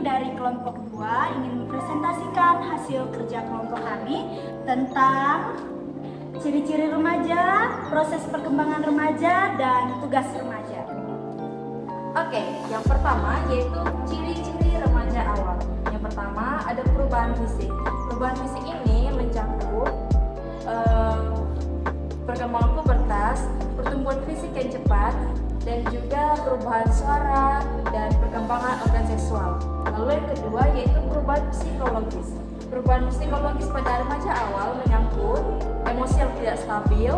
dari kelompok 2 ingin mempresentasikan hasil kerja kelompok kami tentang ciri-ciri remaja, proses perkembangan remaja, dan tugas remaja. Oke, yang pertama yaitu ciri-ciri remaja awal. Yang pertama ada perubahan fisik. Perubahan fisik ini mencakup perkembangan pubertas, pertumbuhan fisik yang cepat, dan juga perubahan suara dan perkembangan organ seksual. Lalu yang kedua yaitu perubahan psikologis. Perubahan psikologis pada remaja awal menyangkut emosi yang tidak stabil,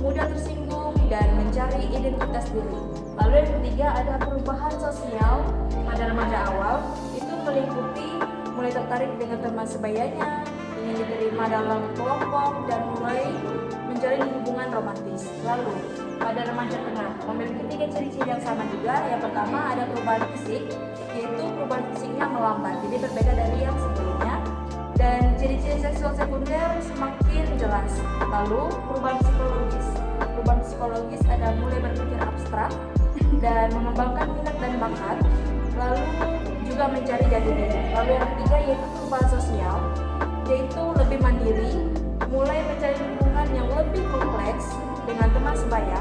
mudah tersinggung, dan mencari identitas diri. Lalu yang ketiga ada perubahan sosial pada remaja awal, itu meliputi mulai tertarik dengan teman sebayanya, ingin diterima dalam kelompok, dan mulai menjalin hubungan romantis. Lalu pada remaja tengah memiliki 3 ciri-ciri yang sama juga. Yang pertama ada perubahan fisik, yaitu perubahan fisiknya melambat, jadi berbeda dari yang sebelumnya. Dan ciri-ciri seksual sekunder semakin jelas. Lalu perubahan psikologis. Perubahan psikologis ada mulai berpikir abstrak dan mengembangkan minat dan bakat. Lalu juga mencari jati diri. Lalu yang ketiga yaitu perubahan sosial, yaitu lebih mandiri, mulai mencari hubungan yang lebih kompleks dengan teman sebaya,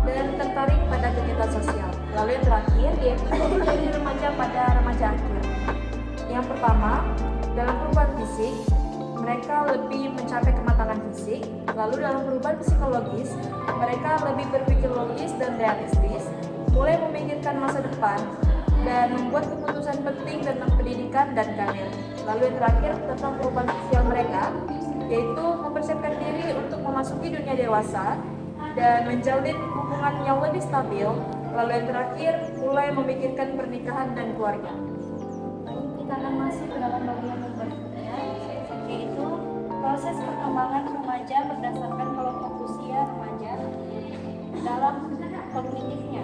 dan tertarik pada kegiatan sosial. Lalu yang terakhir yaitu ciri remaja pada remaja akhir. Yang pertama, dalam perubahan fisik, mereka lebih mencapai kematangan fisik. Lalu dalam perubahan psikologis, mereka lebih berpikir logis dan realistis, mulai memikirkan masa depan, dan membuat keputusan penting tentang pendidikan dan karir. Lalu yang terakhir tentang perubahan sosial mereka, yaitu mempersiapkan diri untuk memasuki dunia dewasa dan menjalin hubungan yang lebih stabil. Lalu yang terakhir mulai memikirkan pernikahan dan keluarga. Kita akan masuk ke dalam bagian yang berikutnya, yaitu proses perkembangan remaja berdasarkan kelompok usia remaja dalam kognitifnya.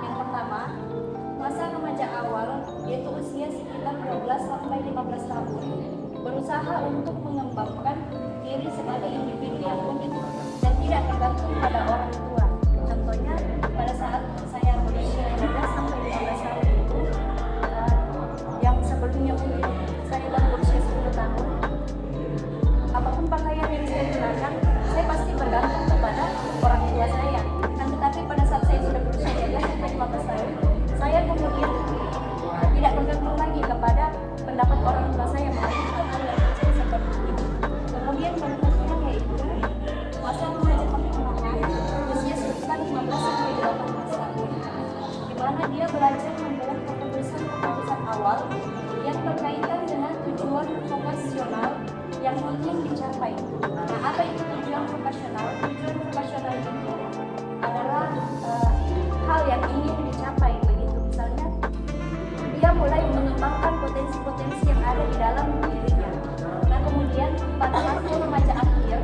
Yang pertama, masa remaja awal, yaitu usia sekitar 12 sampai 15 tahun, berusaha untuk mengembangkan diri sebagai individu yang unik dan tidak tergantung pada orang tua. Contohnya, pada saat saya berusia 12 sampai 15 tahun itu, yang sebelumnya mungkin saya baru berusia 10 tahun, apapun pakaian yang saya gunakan, saya pasti bergantung kepada orang tua saya. Dan tetapi pada saat saya sudah berusia 12 sampai 15 tahun, saya kemudian tidak bergantung lagi kepada pendapat orang tua saya melakukan hal yang kecil seperti ini. Kemudian berikutnya yaitu masa remaja perkembangan usia sekitar 15 sampai 18 tahun, di mana dia belajar membuat keputusan awal yang berkaitan dengan tujuan vokasional yang ingin dicapai. Nah, apa itu tujuan vokasional? Tujuan vokasional itu adalah hal yang ingin dicapai. Begitu, misalnya dia mulai mengembangkan potensi-potensi yang ada di dalam dirinya. Nah, kemudian pada masa remaja akhir,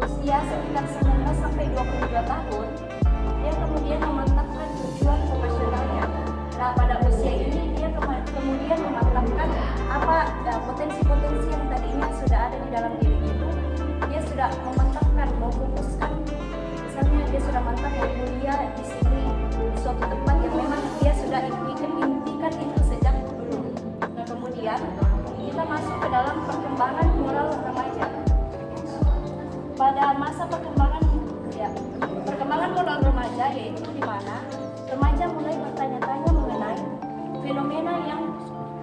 usia sekitar 19 sampai 22 tahun, dia kemudian memantapkan tujuan vokasionalnya. Nah, pada usia ini dia kemudian memantapkan apa potensi-potensi yang tadinya sudah ada di dalam diri itu. Dia sudah memantapkan, memfokuskan. Misalnya dia sudah mantap mau kuliah di sini, di suatu tempat yang memang dia sudah impikan itu sejak dulu. Nah, kemudian kita masuk ke dalam perkembangan moral remaja. Pada masa perkembangan moral remaja, yaitu di mana remaja mulai bertanya-tanya mengenai fenomena yang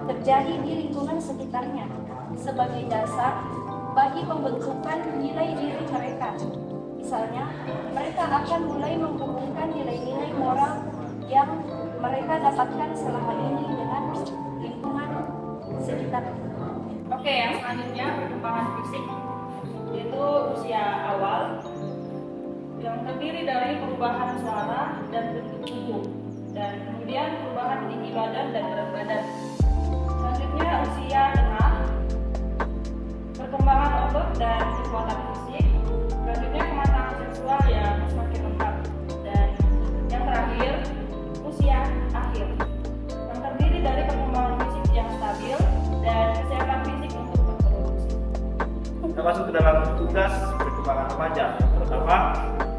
terjadi di lingkungan sekitarnya sebagai dasar bagi pembentukan nilai diri mereka. Misalnya, mereka akan mulai menghubungkan nilai-nilai moral yang mereka dapatkan selama ini dengan lingkungan sekitar. Oke, yang selanjutnya perkembangan fisik, yaitu usia awal yang terdiri dari perubahan suara dan bentuk tubuh, dan kemudian perubahan tinggi badan dan berat badan. Selanjutnya usia tengah, perkembangan otot dan kekuatan fisik. Selanjutnya kematangan seksual yang semakin lengkap, dan yang terakhir usia akhir yang terdiri dari perkembangan fisik yang stabil dan kesehatan fisik untuk berproduksi. Kita masuk ke dalam tugas perkembangan remaja. Yang pertama,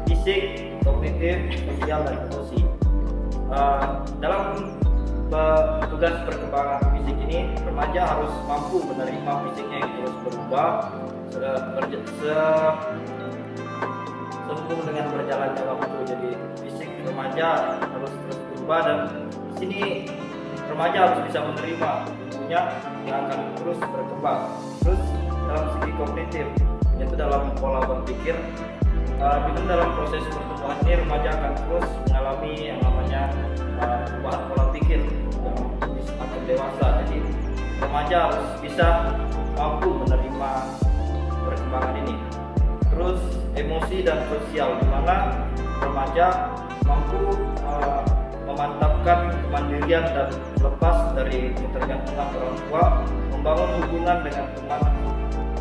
fisik, kognitif, sosial, dan emosi. Dalam tugas perkembangan fisik ini, remaja harus mampu menerima fisiknya yang terus berubah sehubung dengan berjalannya waktu. Jadi fisik remaja harus terus berubah, dan di sini remaja harus bisa menerima tubuhnya yang akan terus berkembang. Terus dalam segi kognitif, yaitu dalam pola berpikir, dengan dalam proses pertumbuhan ini remaja akan terus mengalami yang namanya perubahan pola pikir yang semakin dewasa. Jadi remaja harus bisa mampu menerima perkembangan ini. Terus emosi dan sosial, di mana remaja mampu memantapkan kemandirian dan lepas dari ketergantungan orang tua, membangun hubungan dengan teman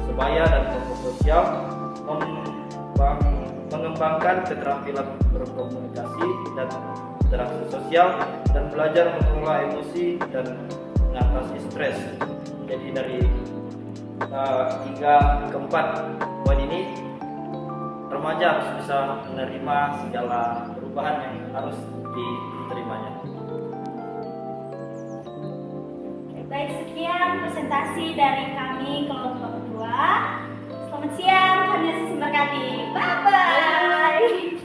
sebaya dan kelompok sosial, mengembangkan keterampilan berkomunikasi dan interaksi sosial, dan belajar mengelola emosi dan mengatasi stres. Jadi dari 3 ke 4 poin ini, remaja harus bisa menerima segala perubahan yang harus diterimanya. Baik, sekian presentasi dari kami kelompok 2. Selamat siang, Tuhan Yesus memberkati. Bye-bye.